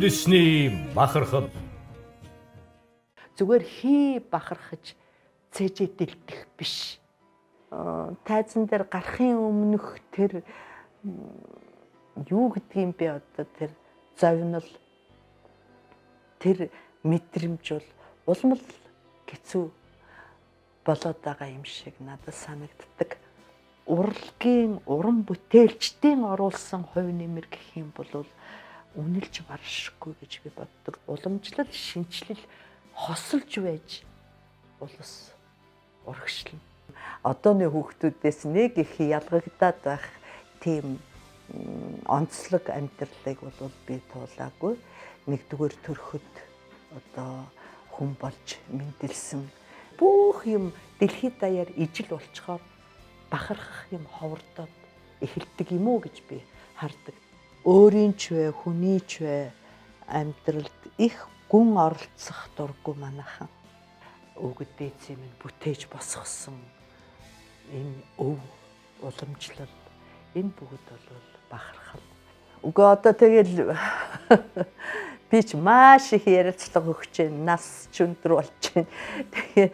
үндэсний бахархал. Зүгээр хий бахархаж цээжээ дэлдэх биш. Тайзан дээр гарахын өмнөх тэр юу гэдгийг би одоо тэр зовнил тэр мэдрэмж бол улам л хэцүү болоод байгаа юм шиг надад санагддаг. Урлагийн уран бүтээлчдийн оруулсан хувь нэмэр гэх юм бол үнэлж баршгүй гэж би боддог. Уламжлал, шинжлэл хосолж байж улс урагшлна. Одооны хүүхдүүдээс нэг их ялгагдаад байх тийм онцлог амьдралыг бол би туулаагүй. Нэгдүгээр төрөхөд одоо хүн болж мэндэлсэн бүх юм дэлхийд даяар ижил болчхоор бахархах юм ховордоод эхэлдэг юм уу гэж би хардаг. Өөрийн ч вэ, хүний ч вэ амьдралд их гүн оролцох дурггүй манайхан. Өвгөд дээдсийн минь бүтээж босгосон энэ өв уламжлал энэ бүгд бол бахархал. Үгүй одоо тэгэл би ч маш их ярилцлага өгч байна. Нас ч өндөр болж байна. Тэгээ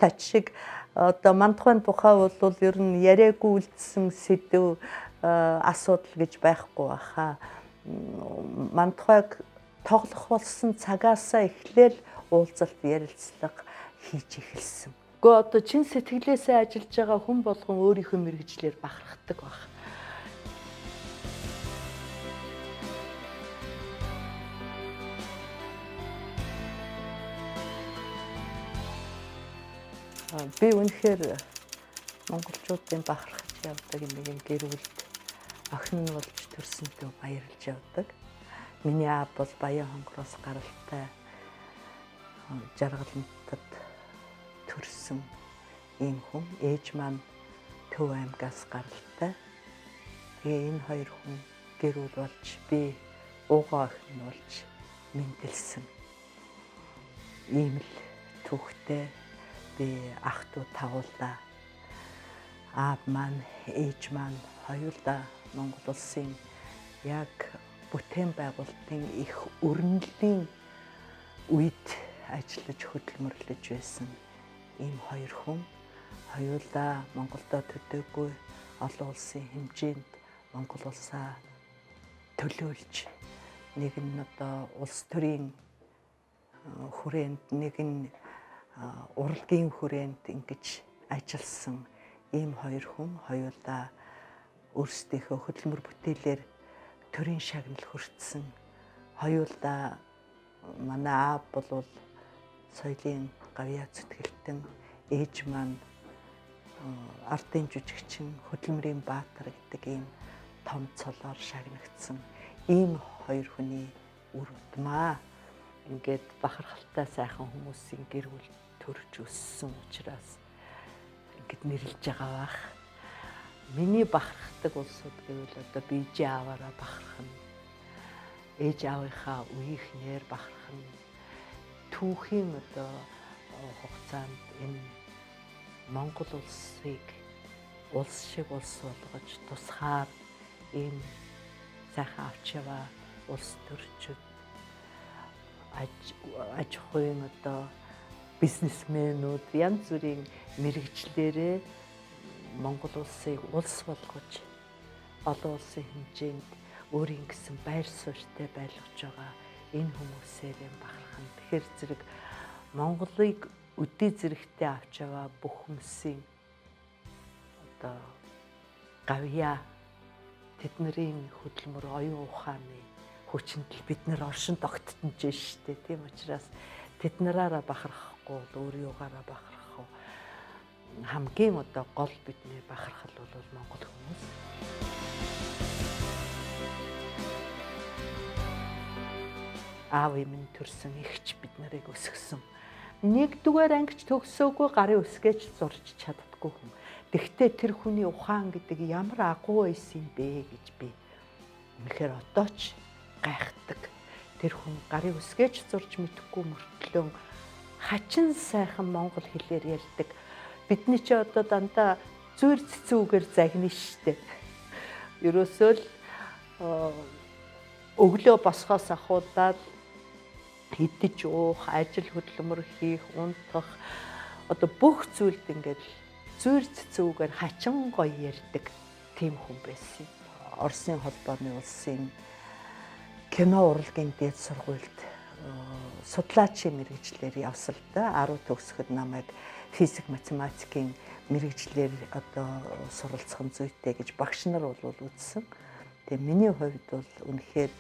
тач шиг одоо мандахын тухай бол ер нь яриаггүй үлдсэн сэдв асуудал гэж байхгүй баха. Мандахыг тоглох болсон цагаасаа эхлээл уулзалт ярилцлага хийж эхэлсэн. Гэхдээ одоо чин сэтгэлээсээ ажиллаж байгаа хүн болгон өөрийнхөө мэргэжлэр бахархдаг баг. Би үнэхээр монголчуудын бахархаж явдаг нэгэн гэр бүлд охин болж төрсөндөө баярлж явдаг. Миний аав бол Баян хонгороос гаралтай Жаргалантад төрсөн ийм хүн. Ээж маань Төв аймгаас гаралтай. Тэгээ энэ хоёр хүн гэр бүл болж би уугаа охин болж мэндэлсэн. Ийм л түүхтэй би ах トゥ тавуулаа. Аав маань, ээж маань хоёулаа Монгол улсын яг бүтээн байгуулалтын их өрнөлийн үед ажиллаж хөдөлмөрлөж байсан ийм хоёр хүн хоёулаа Монголдо төдөөгүй олон улсын хэмжээнд Монгол улсаа төлөөлж нэг нь одоо улс төрийн хүрээнд нэг нь урлагийн хүрээнд ингэж ажилласан ийм хоёр хүн хоёулаа өөрсдийнхөө хөдөлмөр бүтээлээр төрийн шагнал хүртсэн. Хоёулаа манай аав бол соёлын гавьяа зүтгэлтэн, ээж маань ардын жүжигчин, хөдөлмөрийн баатар гэдэг ийм том цолоор шагнагдсан ийм хоёр хүний үр удмаа. Ингээд бахархалтай сайхан хүмүүсийн гэр бүл төрж өссөн учраас ингээд нэрлж байгаа бах. Миний бахархдаг улсууд гэвэл одоо би ээж аваараа бахархна. Ээж аавынхаа үеийнхнээр бахархна. Түүхийн одоо хугацаанд энэ Монгол улсыг улс шиг улс болгож тусгаар ийм сайхан авч яваа улс төрчид аж ахуйн одоо бизнесмэнүүд янз бүрийн мэрэгчлэрээ Монгол улсыг улс болгож олон улсын хэмжээнд өөрийн гэсэн байр суурьтай байлгаж байгаа энэ хүмүүсээр юм бахархан. Тэгэхээр зэрэг Монголыг өдий зэрэгтэй авч яваа бүх хүмүүсийн одоо гавьяа тэдний хөдөлмөр оюун ухааны хүчинтэл бид нэр оршин тогттонж штэ. Тийм учраас тэд нараараа бахархахгүй өөрийгөөгаа бахархах хамгийн одоо гол бидний бахархал бол монгол хүмүүс. Аав минь төрсөн ихч бид нарыг өсгсөн. Нэгдүгээр ангич төгсөөгүй гарын үсгэж зурж чаддаггүй хүн. Тэгвэл тэр хүний ухаан гэдэг ямар агуу байсан бэ гэж би үнэхээр одоо ч гайхдаг. Тэр хүн гарын үсгэж зурж мэдэхгүй мөртлөө хачин сайхан монгол хэлээр ярьдаг. Бидний ч одоо дандаа зүйр цэцүүгээр загна штэ. Ерөөсөө л өглөө босхоос ахуудаад идэж уух, ажил хөдөлмөр хийх, унтах одоо бүх зүйлд ингээд зүйр цэцүүгээр хачин гоё ярьдаг тийм хүн байсан. Оросын холбооны улсын кино урлагийн дээд сургуульд судлаачийн мэргэжлэр явсан л да. 10 төгсгöd намайг физик математикийн мэргэжлэр одоо суралцах нь зүйтэй гэж багш нар бол үзсэн. Тэгээ миний хувьд бол үнэхээр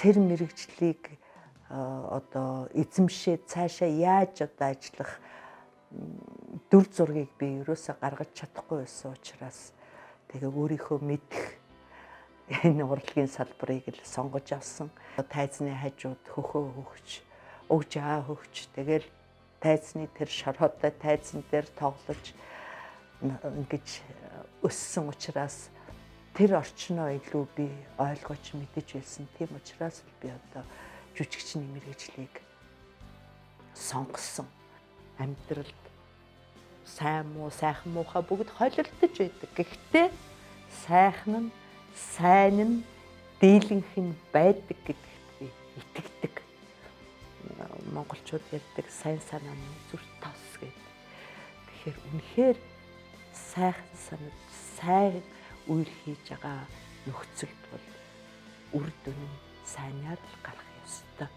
тэр мэргэжлийг одоо эзэмшээд цаашаа яаж одоо ажиллах дүр зургийг би ерөөсө гаргаж чадахгүй байсан учраас тэгээ өөрийнхөө мэдэх энэ урлагийн салбарыг л сонгож авсан. Тайзны хажууд хөхөө хөгч, өгж аа хөгч тэгэл тайзны тэр шороотой тайзан дээр тоглож ингэж өссөн учраас тэр орчноо илүү би ойлгож мэдэж байсан. Тийм учраас л би одоо жүжигчний мэргэжлийг сонгосон. Амьдралд сайн муу, сайхан муухай бүгд холилдож байдаг. Гэхдээ сайхан нь, сайн нь, дийлэнх нь байдаг гэдэгт би итгэдэг. Монголчууд ярьдаг сайн санааны зүрх тос гэдэг. Тэгэхээр үнэхээр сайхан санаад сайн үйл хийж байгаа нөхцөлд бол үр дүн нь сайнаар л гарах ёстой.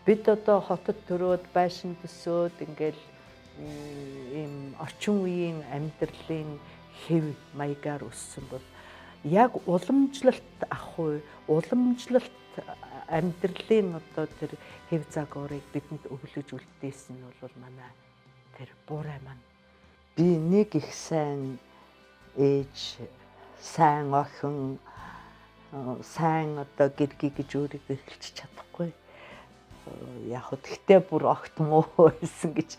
Бид одоо хотод төрөөд байшин төсөөд ингээл ийм орчин үеийн амьдралын хэв маягаар өссөн бол яг уламжлалт ахгүй, уламжлалт амьдралын одоо тэр хэв загварыг бидэнд өглөж үлдээсэн нь бол манай тэр буурай маань. Би нэг их сайн ээж, сайн охин, сайн одоо гэргий гэж өөрийгөө хэлж чадахгүй. Яг гэхдээ бүр огт муу байсан гэж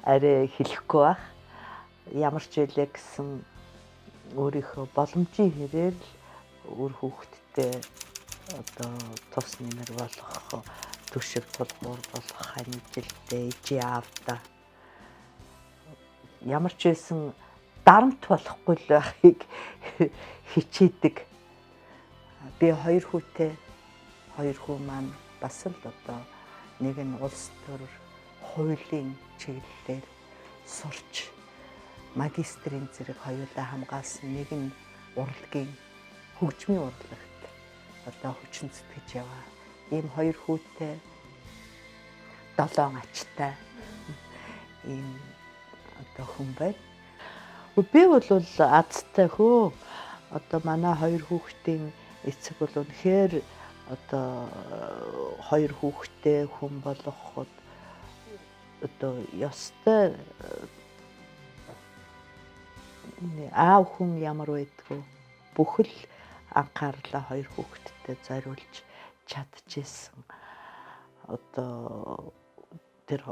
арай хэлэхгүй байх. Ямар ч байлаа гэсэн өөрийнхөө боломжийн хэрээр л өөр хүүхэдтэй одоо тус нэмэр болох, төшөв тулгуур болох ханжилттай ижи аавда ямар ч байсан дарамт болохгүй л байхыг хичээдэг. Би 2 хүүтэй, 2 хүү маань бас л одоо нэг нь улс төр хуулийн чиглэлээр сурч магистрийн зэрэг хоёулаа хамгаалсан, нэг нь урлагийн хөгжмийн урлагт одоо хүчин зүтгэж яваа. Ийм 2 хүүтэй 7 ачтай ийм одоо хүн байна. Би бол азтай хөө. Одоо манай 2 хүүхдийн эцэг бол үнэхээр одоо 2 хүүхдтэй хүн болгоход одоо ёстой аав хүн ямар байдгүй бүхэл анхаарлаа 2 хүүхэдтэй зориулж чадчихсан. Одоо тэр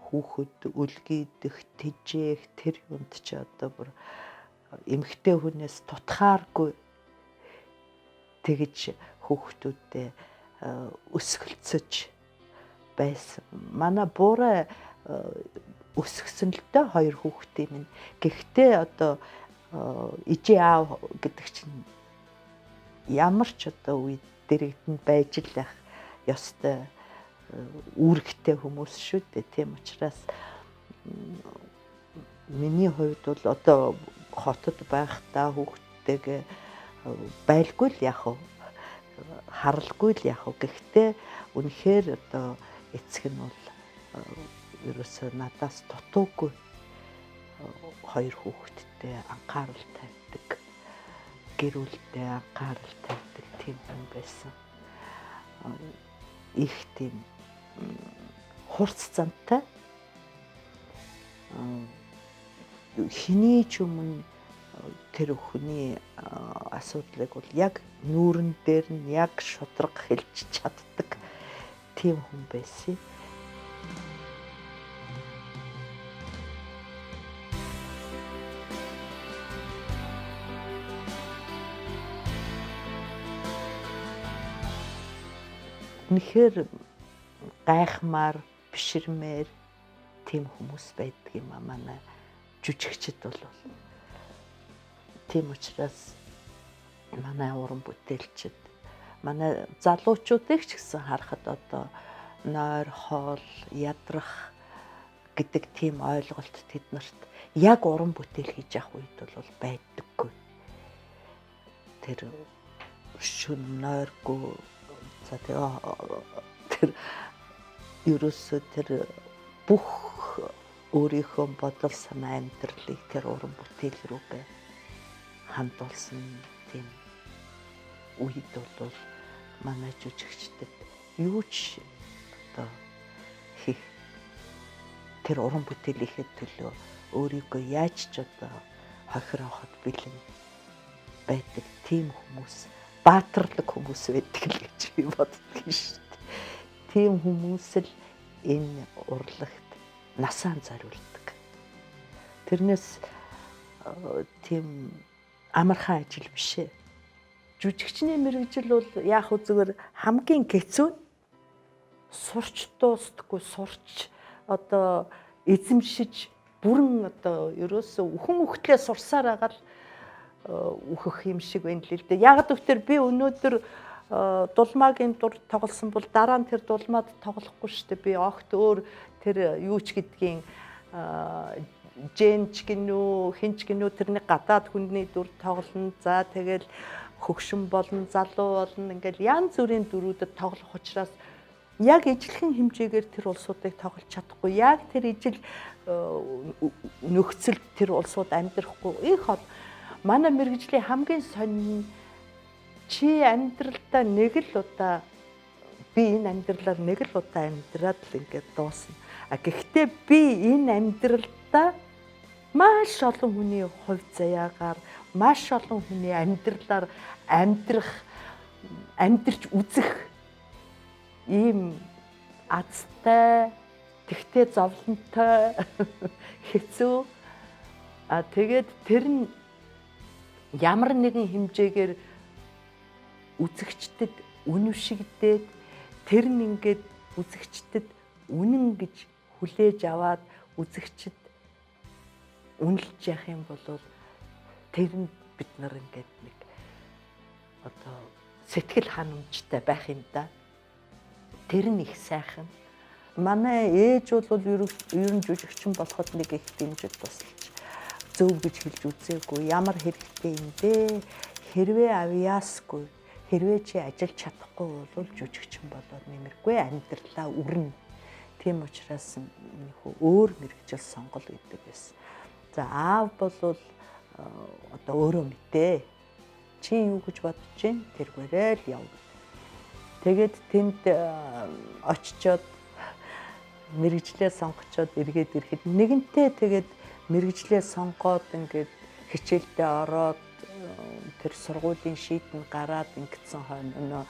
хүүхэд үлгийдэх, тэжээх тэр юмд чи одоо бүр эмэгтэй хүнээс тутахааргүй тэгж хүүхдүүдээ өсгөлцөж байсан. Манай буурай өсгсөн л дээ 2 хүүхдийн минь. Гэхдээ одоо ижи аав гэдэг чинь ямар ч одоо үед дэрэгдэнд байж л байх ёстой үүрэгтэй хүмүүс шүү дээ. Тийм учраас миний хувьд бол одоо хотод байхдаа хүүхдтэйгээ байлгүй л яах вэ? Харалгүй л яах вэ? Гэхдээ үнэхээр одоо эцэг нь бол ерөөсөө надаас дутуугүй 2 хүүхэдтэй анхаарал тавьдаг, гэр бүлтэй анхаарал тавьдаг тийм хүн байсан. Их тийм хурц зантай хэний ч өмнө тэр хүний асуудлыг бол яг нүүрэн дээр нь яг шудраг хэлж чаддаг тийм хүн байсан. Үнэхээр гайхмаар, биширмээр тийм хүмүүс байдаг юм а манай жүжигчд бол. Тийм учраас манай уран бүтээлчид манай залуучуудыг ч гэсэн харахад одоо нойр, хоол, ядрах гэдэг тийм ойлголт тэднэрт яг уран бүтээл хийж явах үед бол байдаггүй. Тэр шүн нойргүй за тэр ерөөсөө тэр бүх өөрийнхөө бодол санаа амьдралыг тэр уран бүтээл рүүгээ хандуулсан тийм үед бол манай жүжигчдэд юу ч одоо хийх тэр уран бүтээлийнхээ төлөө өөрийгөө яаж ч одоо хохирооход бэлэн байдаг тийм хүмүүс, баатарлаг хүмүүс байдаг л гэж би боддог шүү дээ. Тийм хүмүүс л энэ урлагт насаан зориулдаг. Тэрнээс тийм амархан ажил биш ээ. Жүжигчний мэргэжил бол яг зүгээр хамгийн хэцүү сурч дуустдаггүй сурч одоо эзэмшиж бүрэн одоо ерөөсөө үхэн үхтлээ сурсаар байгаа л үхэх юм шиг байна л дээ. Яг гэвтэр би өнөөдөр дулмаагийн дур тоглосон бол дараа нь тэр дулмаад тоглохгүй шүү дээ. Би огт өөр тэр юу ч гэдгийг Жэнч гинүү, хинч гинүү тэрний гадаад хүнний дүр тоглоно. За тэгэл хөгшин болно, залуу болно. Ингээл янз бүрийн дүрүүдэд тоглох учраас яг ижилхэн хэмжээгээр тэр улсуудыг тоглож чадахгүй. Яг тэр ижил нөхцөлд тэр улсууд амьдрахгүй. Их манай мэргэжлийн хамгийн сонин чи амьдралдаа нэг л удаа би энэ амьдралаар нэг л удаа амьдраад л ингээд дуусна. Гэхдээ би энэ амьдралдаа маш олон хүний хувь заяагаар маш олон хүний амьдралаар амьдрч үзэх ийм азтай тэгтээ зовлонтой хэцүү тэгээд тэр нь ямар нэгэн хэмжээгээр үзэгчдэд үнэвшигдээд тэр нь ингээд үзэгчдэд үнэн гэж хүлээж аваад үзэгчд үнэлж явах юм бол тэр нь бид нар ингээд нэг одоо сэтгэл ханамжтай байх юм да. Тэр нь их сайхан. Манай ээж бол ер нь жүжигчин болоход нэг их дэмжиж тусалж зөв гэж хэлж үзээгүй. Ямар хэрэгтэй юм бэ? Хэрвээ авьяасгүй, хэрвээ чи ажиллаж чадахгүй бол жүжигчин болоод нэмэргүй амьдралаа үрнэ. Тийм учраас өөр мэргэжил сонгол гэдэг байсан. За аав бол одоо өөрөө мэдээ. Чи юу гэж бодож байна? Тэргээрээ л яв. Тэгээд тэнд очичоод мэргэжлээ сонгочоод эргээд ирэхэд нэгэнтээ тэгээд мэргэжлээ сонгоод ингээд хичээлдээ ороод тэр сургуулийн шийдэн гараад ингэсэн хойно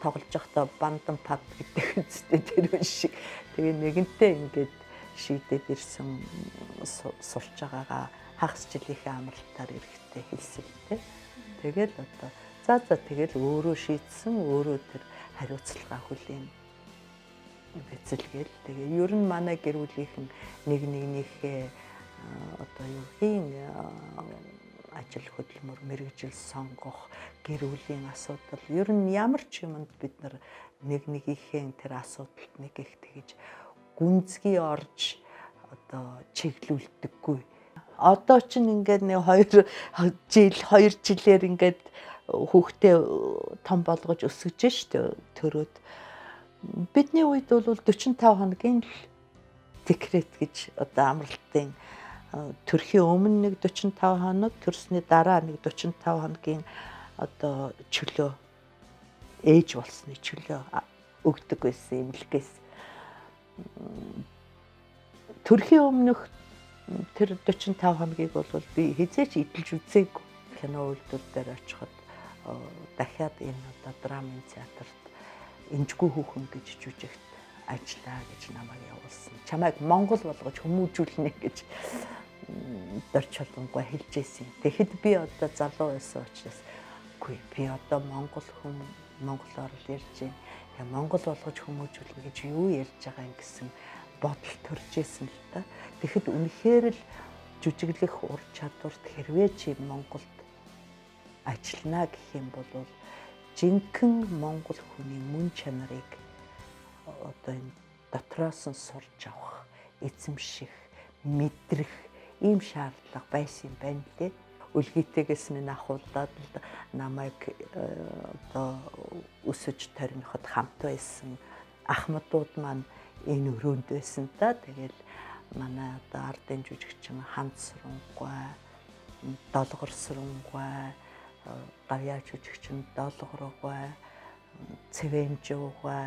тоглож байхдаа бандан пад гэдэг үстэй тэр шиг тэгээ нэгэнтээ ингээд шийдээд ирсэн сурч байгаагаа хагас жилийнхээ амралтаар эрэхтэй хэлсэн л дээ. Тэгэл одоо за тэгэл өөрөө шийдсэн өөрөө тэр хариуцлага хүлээн бэцэлгээл тэгээ ер нь манай гэр бүлийнхэн нэг нэгнийхээ одоо юу хийн ажил хөдөлмөр мэргэжил сонгох гэр бүлийн асуудал ер нь ямар ч юмд бид нар нэг нэгийнхээ тэр асуудалд нэг их тэгж гүнзгий орж одоо чиглүүлдэггүй. Одоо ч ингээд нэг 2 жилээр ингээд хүүхдээ том болгож өсгөж штэ төрөөд бидний үед бол 45 хоногийн л декрет гэж одоо амралтын төрхийн өмнө нэг 45 хоног төрсний дараа нэг 45 хоногийн одоо чөлөө ээж болсны чөлөө өгдөг байсан имлэгээс төрхийн өмнөх тэр 45 хоногийг бол би хизээч идэлж үзээгүй. Кино үйлдвэр дээр очиход дахиад энэ одоо драмын театрт Эмчгүй хүүхэн гэж жүжигт ажиллаа гэж намайг явуулсан. Чамайг Монгол болгож хүмүүжүүлнэ гэж дорч холонгой хэлжсэн. Тэгэхэд би одоо залуу байсан учраас үгүй би одоо монголоор л ярьж байна. Монгол болгож хүмүүжүүлнэ гэж юу ярьж байгаа юм гэсэн бодол төрж исэн л та. Тэгэхэд үнэхээр л жүжиглэх ур чадварт хэрвээ чи Монголд ажиллана гэх юм бол жинхэнэ Монгол хүний мөн чанарыг одоо энэ дотроос нь сурж авах, эзэмших, мэдрэх ийм шаардлага байсан юм байна лээ. Үлгийтэйгээс минь ахуулаад намайг одоо өсөж төрнөхөд хамт байсан ахмадууд маань энэ өрөөнд байсан та. Тэгэл манай одоо ардын жүжигчин Ханд Сүрэнгүй, Долгор Сүрэнгүй, гавьяа жүжигчин Долгоргүй, Цэвэмжуугүй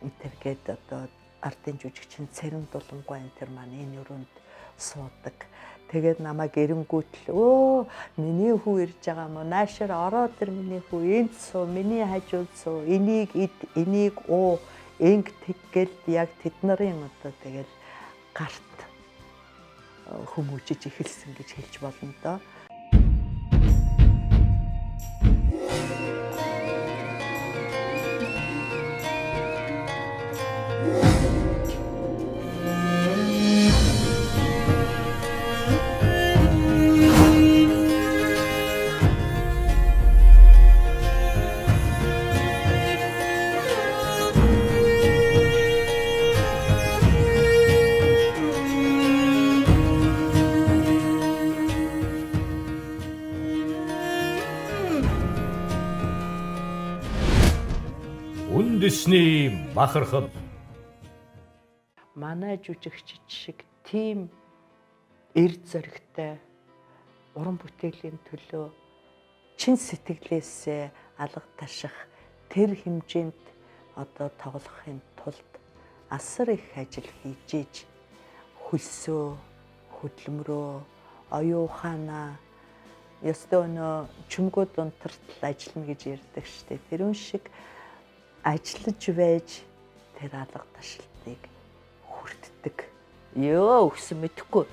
интергээд одоо ардын жүжигчин Цэрэн Дулангүй энэ төр маань энэ өрөөнд суудаг. Тэгээд намайг эренгүүтэл миний хүү ирж байгаа мó наашаар ороод ир миний хүү энд суу миний хажууд суу энийг ид энийг инг тэггээл яг тэд нарын одоо тэгэл гарт хүмүүжиж эхэлсэн гэж хэлж болно доо. Үндэсний бахархад. Манай жүжигчид шиг тийм эрд зоригтой уран бүтээлийн төлөө чин сэтгэлээсээ алга таших тэр хэмжээнд одоо тоглохын тулд асар их ажил хийж иж хөлсөө, хөдөлмөрөө, оюуханаа ёстой нөө чүмгүүд унтартал ажиллана гэж ярьдаг штеп. Тэрүүн шиг ажиллаж байж тэр алга ташлтыг хүртдэг. Өгсөн мэдэхгүй.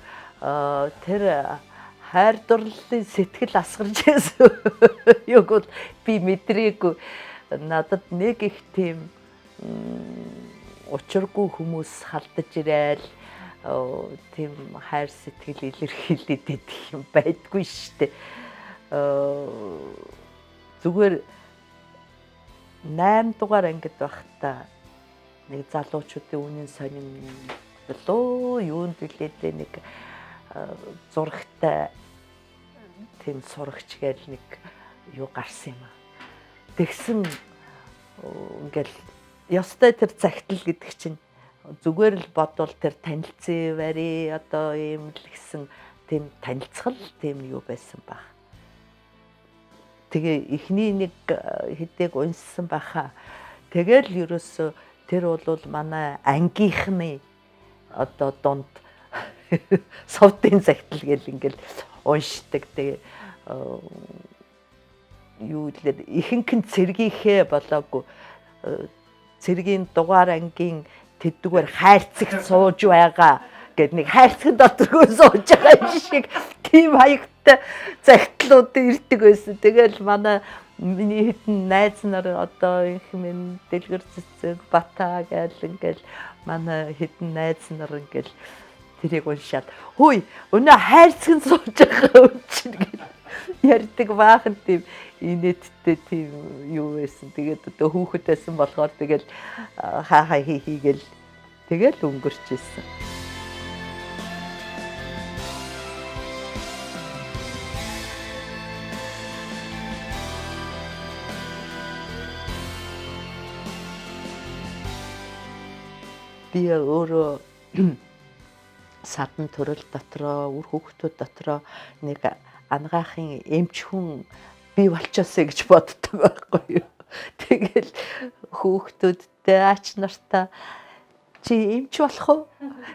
Тэр хайр дурлалын сэтгэл асгарч байсан. Юг бол би мэдрээгүй. Надад нэг их тийм учиргүй хүмүүс халдаж ирээл тийм хайр сэтгэл илэрхийлээд идэх юм байдгүй штэ. Зүгээр 8 дугаар ангид байхдаа нэг залуучуудын үнэн сонин юунд билээ нэг зурагтай тийм сурагч гээл нэг юу гарсан юм. Тэгсэн ингээл ёстой тэр цагтл гэдэг чинь зүгээр л бодвол тэр танилцсан бари одоо ийм л гэсэн тийм танилцгал тийм юу байсан баг. Тэгээ эхний нэг хэдэг унссан баха. Тэгэл ерөөсө тэр бол манай ангийнхны одоо донд совтын цагтл гэл ингээл уншдаг. Тэгээ юу лээ ихэнх нь цэргийнхээ болоогүй цэргийн дугаар ангийн тэдгээр хайрцагт сууж байгаа гэд нэг хайрцаг доторгүй сууж байгаа шиг тийм хаягтай цагтлууд ирдэг байсан. Тэгэл манай миний хэдэн найз нар одоо их минь дэлгэр цэцэг Бата гэл ингээл манай хэдэн найз нар ингээл тэрийг уншаад хөөе өнөө хайрцаг сууж байгаа юм чинь гэл ярьдаг баахан тийм инээдтэй тийм юу байсан. Тэгээд одоо хүүхэд байсан болохоор тэгэл хаа хийгээл тэгэл өнгөрч ирсэн. Би өөрөө садан төрөл дотроо үр хүүхдүүд дотроо нэг ангаахын эмч хүн бий болчихосоо гэж боддог байхгүй юу. Тэгэл хүүхдүүдтэй ач нартаа чи эмч болох уу?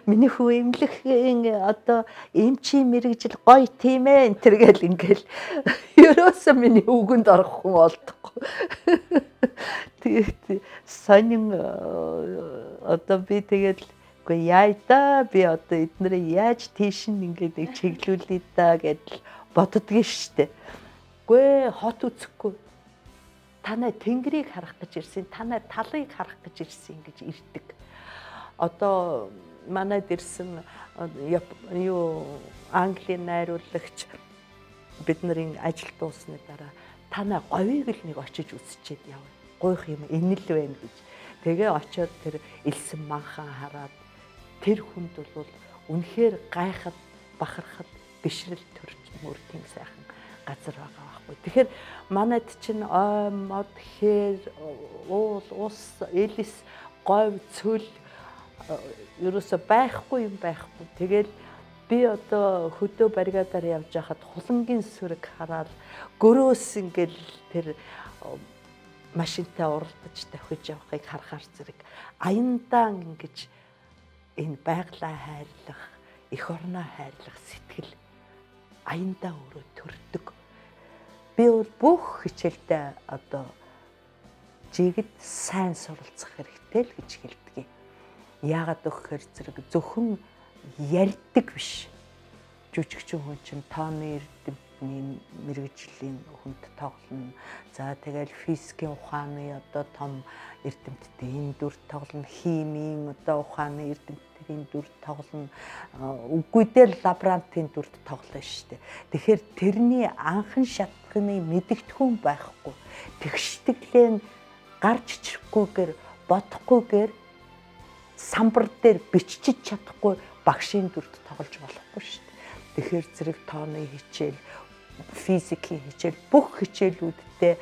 Миний хүү эмнэлгийн одоо эмчийн мэрэгжил гоё тийм ээ энэ төр гэл ингээл ерөөсөө миний үгэнд орох хүн олдохгүй. Тэгээд сонин одоо би тэгэл үгүй яа да би одоо эднэрээ яаж тийш ингээд нэг чиглүүлээ да гэдэл боддгийн штэ. Үгүй хот үзэхгүй. Танай тэнгэрийг харах гэж ирсэн, танай талыг харах гэж ирсэн гэж ирдэг. Одоо манайд ирсэн юу Английн найруулагч бид нарын ажил дуусны дараа та нар говийг л нэг очиж үзчихэд яв. Гойх юм энэ л байна гэж. Тэгээ очиод тэр элсэн манхан хараад тэр хүнд бол үнэхээр гайхад бахархад бишрэл төрж мөр тийм сайхан газар байгаа байхгүй. Тэгэхээр манайд чинь ой мод хээр уул ус элис говь цөл ерөөсө байхгүй юм байхгүй. Тэгэл би одоо хөдөө баригадаар явж байхад хулангийн сүрэг хараад гөрөөс ингээл тэр машинтай уралдаж давхиж явахыг харахаар зэрэг аяндаа ингэж энэ байгалаа хайрлах, эх орноо хайрлах сэтгэл аяндаа өөрөө төрдөг. Би бол бүх хичээлдээ одоо жигд сайн суралцах хэрэгтэй л гэж хэлдэг. Яагаад гэхээр зэрэг зөвхөн ярьдаг биш. Жүжигчин хүн чинь тооны эрдэмтний мэрэгжлийн хүнд тоглоно. За тэгэл физикийн ухааны одоо том эрдэмтдийн энэ дүр тоглоно. Химийн одоо ухааны эрдэмтдийн дүр тоглоно. Үгүй дээр лаборантын дүрд тоглоно шүү дээ. Тэгэхээр тэрний анхан шатхны мэдэгдэхүүн байхгүй. Тэгштэглэн гарч чирхгүйгээр бодохгүйгээр самбар дээр бичиж чадахгүй багшийн дүрд тоглож болохгүй шүү дээ. Тэгэхээр зэрэг тооны хичээл, физикийн хичээл бүх хичээлүүддээ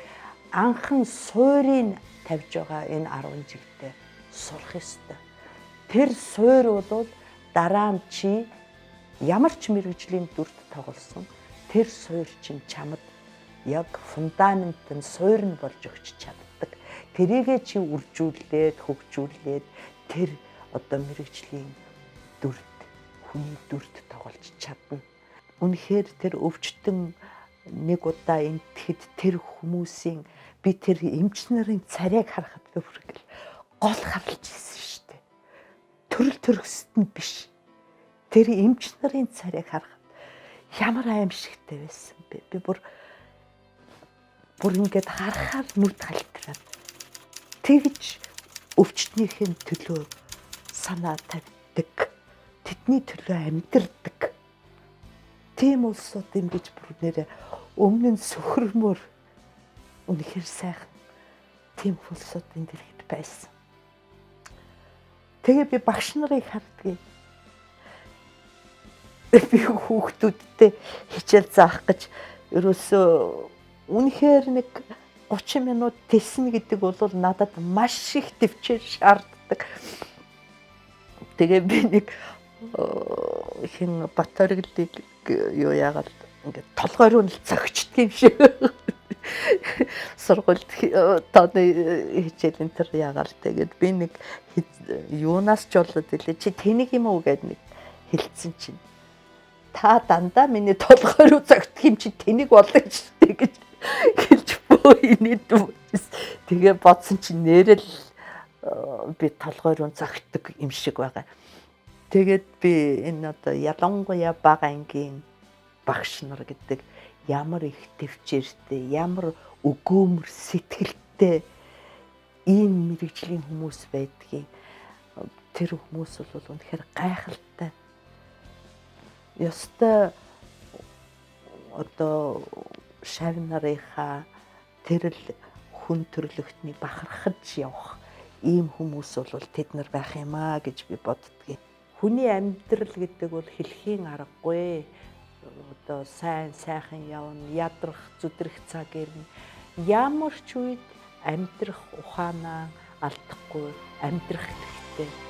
анхан суурийг тавьж байгаа энэ 10 жилдээ сурах ёстой. Тэр суур бол дараа нь чи ямар ч мэрэгжлийн дүрд тоглосон тэр суур чинь чамд яг фундамент нь суур нь болж өгч чаддаг. Тэрийгээ чи үржүүлээд хөгжүүлээд тэр одоо мэрэгжлийн дүрд хүний дүрд тоглож чадна. Үнэхээр тэр өвчтөн нэг удаа энтгэхэд тэр хүмүүсийн би тэр эмч нарын царайг харахад би бүргэл гол харлаж ирсэн шүү дээ. Төрөл төрөсөд нь биш. Тэр эмч нарын царайг харахад ямар аимшигтай байсан бэ? Би бүр ингээд харахаар нүд халтраад тэгж өвчтнийхэн төлөө санаа тавьдаг. Тэдний төлөө амьдардаг. Тийм улсууд ингэж бүр нэрэ өмнө нь сөхөрмөр үнэхээр сайхан тийм улсууд энэ дэлхийд байсан. Тэгээ би багш нарыг харддаг. Би хүүхдүүдтэй хичээл заах гэж ерөөсөө үнэхээр нэг 30 минут тэлснэ гэдэг бол надад маш их төвчээр шаарддаг. Тэгээ би нэг хин батареглыг юу яагаад ингээд толгой руу нь цогчдөг юм шиг. Сургуульд тооны хичээлийн тэр яагаад тэгээд би нэг юунаас ч болоод илээ чи тэнийг юм уу гэд нэг хэлсэн чинь та дандаа миний толгой руу цогтдох юм чи тэнийг болно шүү дээ гэж хэлж бөөний дүүс. Тэгээ бодсон чинь нэрэл би толгой руу цогтдог юм шиг байгаа. Тэгээд би энэ одоо ялангуяа бага ангийн багш нар гэдэг ямар их төвчээртэй, ямар өгөөмөр сэтгэлтэй ийм мэрэгжлийн хүмүүс байдгийг тэр хүмүүс бол үнэхээр гайхалтай. Ёстой одоо шав нарынхаа тэрл хүн төрлөختний бахархаж явах ийм хүмүүс бол тэд нар байх юм аа гэж би боддгийг. Хүний амьдрал гэдэг бол хэлхийн аргагүй. Одоо сайхан явна, ядрах, зүдрэх цаг ирнэ. Ямар ч үед амьдрах ухаанаа алдахгүй амьдрах хэрэгтэй.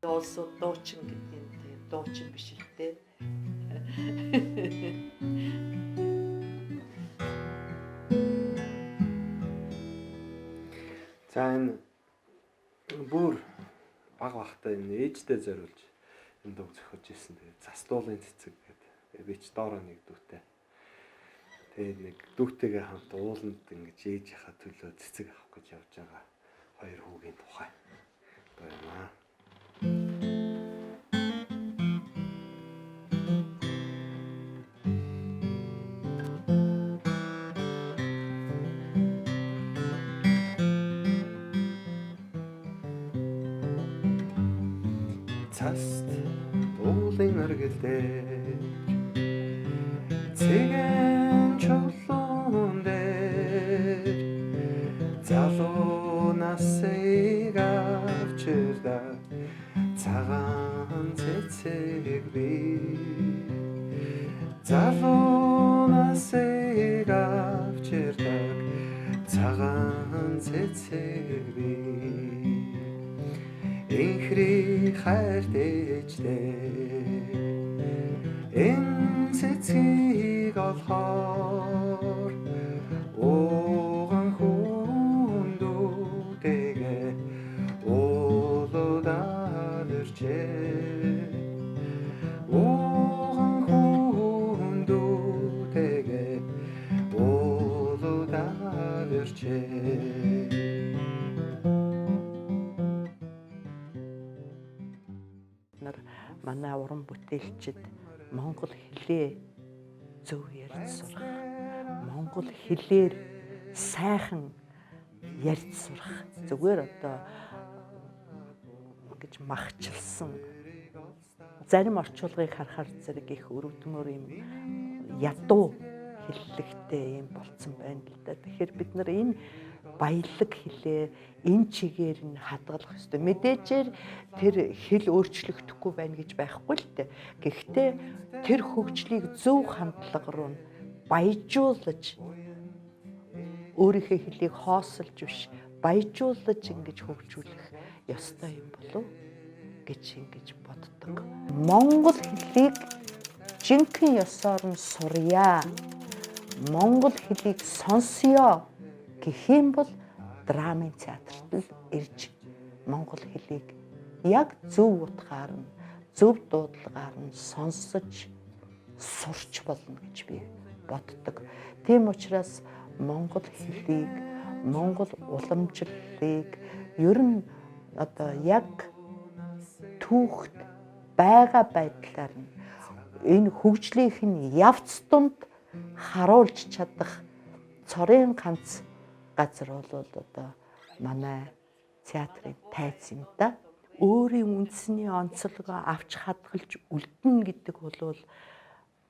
Also дуучин гэдэг дуучин биш л дээ. За энэ бүр баг багтаа энэ ээжтэй зориулж энэ дуу зохиож ирсэн. Тэгээд застуулын цэцэг гэдэг. Би ч доороо нэг дүүтэй. Тэгээд нэг дүүтэйгээ хамт ууланд ингэж ээжийнхаа төлөө цэцэг авах гэж явж байгаа хоёр хүүгийн тухай. Баярлалаа. Цаст уулын өргөлдөө цэгэн чулуун дээр залуу насыг авчирдаг цагаан цэцэг би залуу насыг авчирдаг цагаан цэцэг би Инхри хайрт ээжтэй энэ цэцгийг олохоор ууган хүндүүтэйгээ уулуудаад иржээ ууган хүндүүтэйгээ уулуудаад иржээ манай уран бүтээлчид монгол хэлээ зөв ярьж сурах, монгол хэлээр сайхан ярьж сурах. Зүгээр одоо гэж махчилсан зарим орчуулгыг харахаар зэрэг их өрөвдмөр юм ядуу хэллэгтэй юм болцсон байна л да. Тэгэхээр бид нар энэ баялаг хэлээ энэ чигээр нь хадгалах ёстой. Мэдээжээр тэр хэл өөрчлөгдөхгүй байна гэж байхгүй л дээ. Гэхдээ тэр хөгжлийг зөв хандлага руу нь баяжуулж өөрийнхөө хэлийг хоосолж биш баяжуулж ингэж хөгжүүлэх ёстой юм болов гэж ингэж боддог. Монгол хэлийг жинхэнэ ёсоор нь сурья. Монгол хэлийг сонсё гэх юм бол драмын театрт л ирж монгол хэлийг яг зөв утгаар нь зөв дуудлагаар нь сонсож сурч болно гэж би боддог. Тийм учраас монгол хэлийг, монгол уламжлалыг ер нь одоо яг түүхт байгаа байдлаар нь энэ хөгжлийнх нь явц дунд харуулж чадах цорын ганц газар бол одоо манай театрын тайз юм да. Өөрийн үндэсний онцлогоо авч хадгалж үлдэнэ гэдэг бол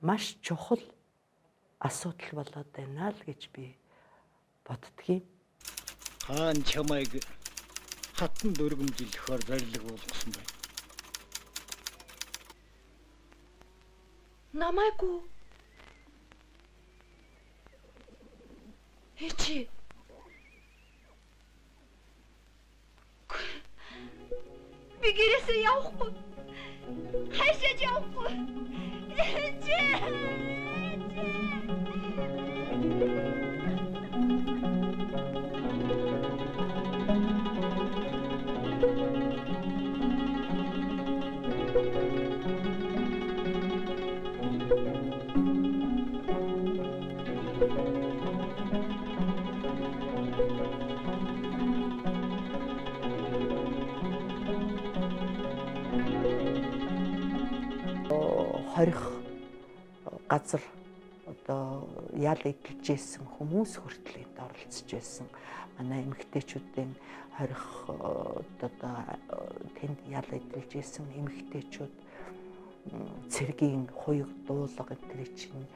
маш чухал асуудал болоод байна л гэж би боддгийн. Хаан чамайг хатан дөргөмжлөхөөр барилга болгосон байна. Намайгүй. Эчи. Би гэрээсээ явахгүй. Хайшааж явахгүй. Эчи. Хорих газар одоо ял эдэлж ийсэн хүмүүс хүртэл энд оролцож байсан. Манай эмэгтэйчүүдийн хорих одоо тэнд ял эдэлж ийсэн эмэгтэйчүүд цэргийн хуйг дуулга энэ чинь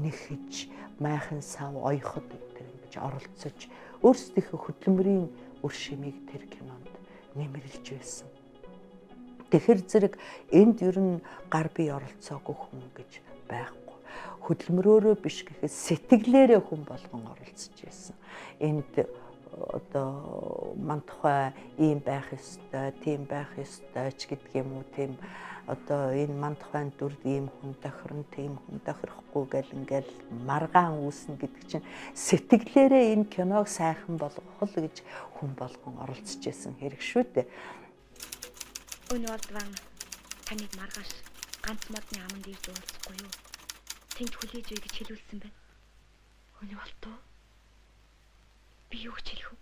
нэхэж майхан сав ойход энэ ингэж оролцож өөрсдийнхөө хөдөлмөрийн үр шимийг тэр кинонд нэмэрлэж байсан. Тэгэхэр зэрэг энд ер нь гар бие оролцоогүй хүн гэж байхгүй. Хөдөлмөрөөрөө биш гэхэд сэтгэлээрээ хүн болгон оролцож байсан. Энд одоо мантахай ийм байх ёстой, тийм байх ёстой ч гэдэг юм уу, тийм одоо энэ мантахайн дүр ийм хүн тохирно, тийм хүн тохирохгүй гэл ингээл маргаан үүснэ гэдэг чинь сэтгэлээрээ энэ киног сайхан болгох л гэж хүн болгон оролцож байсан хэрэг шүү дээ. Өнөө ордван таныг маргааш ганц модны аманд ирж уулзахгүй юу? Тэнд хүлээж өй гэж хэлүүлсэн байна. Өнөө болтоо. Би юу гэж хэлэх вэ?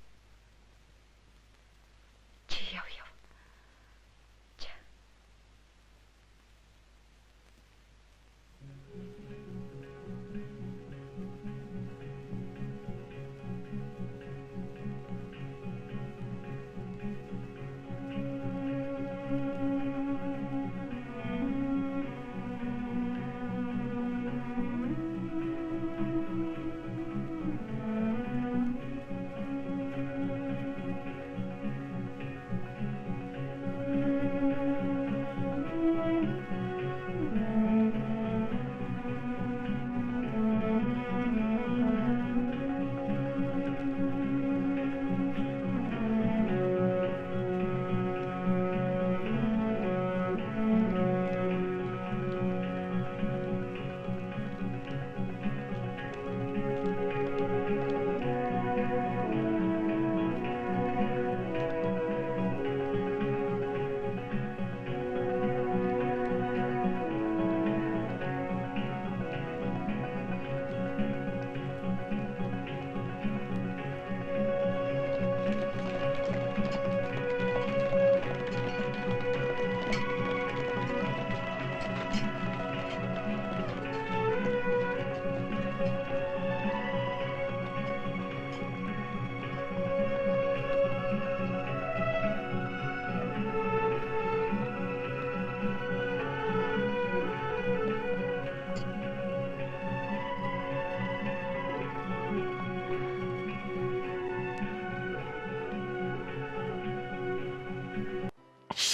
Чи яв. За.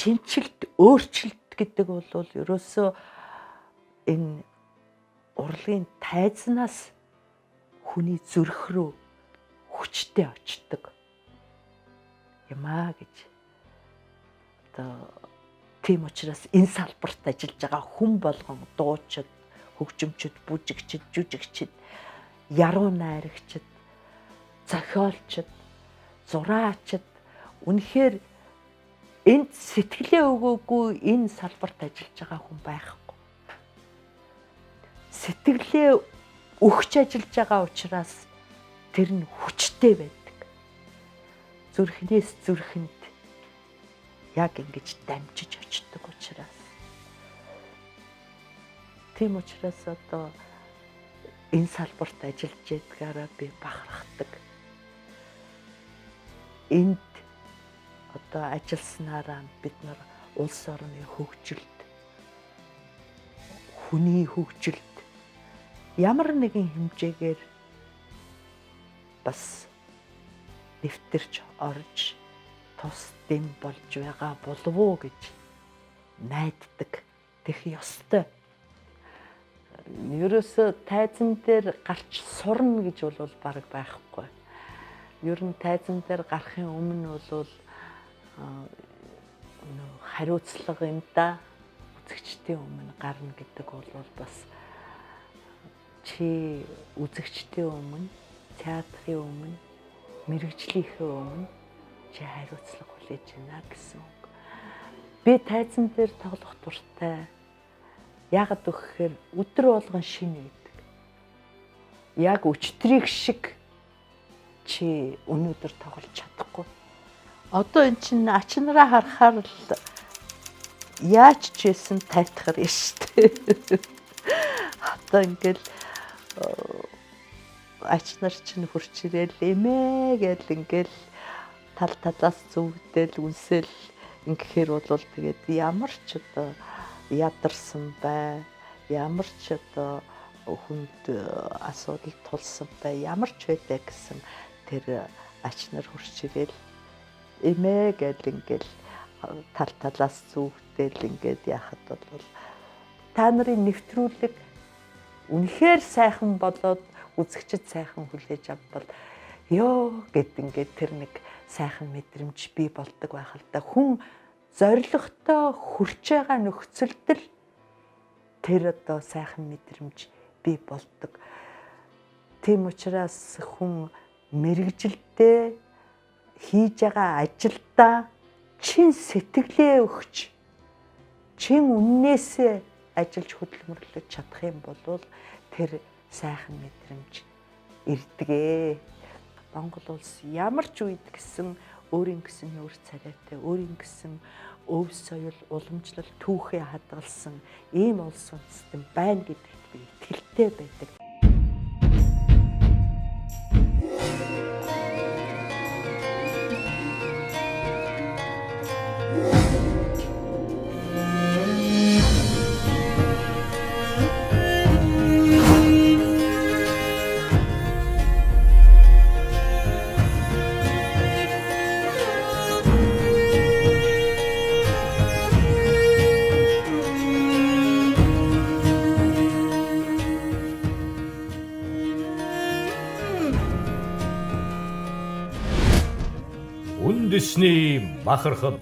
Шинжилт, өөрчлөлт гэдэг бол ерөөсөө энэ урлагийн тайзнаас хүний зүрх рүү хүчтэй очдог юмаа гэж. Одоо тийм учраас энэ салбарт ажиллаж байгаа хүн болгон дуучид, хөгжимчид, бүжигчид, жүжигчид, яруу найрагчид, зохиолчид, зураачид үнэхээр энд сэтгэлээ өгөөгүй энэ салбарт ажиллаж байгаа хүн байхгүй. Сэтгэлээ өгч ажиллаж байгаа учраас тэр нь хүчтэй байдаг. Зүрхнээс зүрхэнд яг ингэж дамжиж очдог учраас. Тийм учраас одоо энэ салбарт ажиллаж байдгаараа би бахархдаг. Энд одоо ажилласнараа бид нар улс орны хөгжилд, хүний хөгжилд ямар нэгэн хэмжээгээр бас нэвтэрч орж тус дэм болж байгаа болов уу гэж найддаг. Тэгэх ёстой. Ерөөсөө тайзан дээр гарч сурна гэж бол бараг байхгүй. Ер нь тайзан дээр гарахын өмнө бол хариуцлага юм да. Үзэгчдийн өмнө гарна гэдэг бол бас чи үзэгчдийн өмнө, театрын өмнө, мэрэгжлийнхээ өмнө чи хариуцлага хүлээж байна гэсэн үг. Би тайзан дээр тоглох дуртай. Яагаад гэхээр өдөр болгон шинэ байдаг. Яг өчтрийг шиг чи өнөөдөр тоглож чадахгүй. Одоо эн чинь ач нараа харахаар л яаж ч байсан тайтахар юм шүү дээ. Одоо ингээл ач нар чинь хурч ирээл эмээ гэл ингээл тал талаас зүгдэл үнсэл ингэхээр бол тэгээд ямар ч одоо ядарсан бай, ямар ч одоо хүнд асуудал тулсан бай, ямар ч байдаа гэсэн тэр ач нар хурч ирээл эмээ гэл ингээл тал талаас зүгдэл ингээд яхад бол та нарын нэвтрүүлэг үнэхээр сайхан болоод үзэгчд сайхан хүлээж авбал ёо гэд ингээд тэр нэг сайхан мэдрэмж бий болдог байх л да. Хүн зоригтой хүрч байгаа нөхцөлд л тэр одоо сайхан мэдрэмж бий болдог. Тийм учраас хүн мэрэгжилдээ хийж байгаа ажилдаа чин сэтгэлээ өгч чин үннээсээ ажиллаж хөдөлмөрлөж чадах юм бол тэр сайхан мэдрэмж ирдгээ. Монгол улс ямар ч үед гэсэн өөрийн гэсэн нүүр царайтай, өөрийн гэсэн өв соёл, уламжлал, түүхээ хадгалсан ийм улс үндэстэн байна гэдэгт би итгэлтэй байдаг. Үндэсний махархад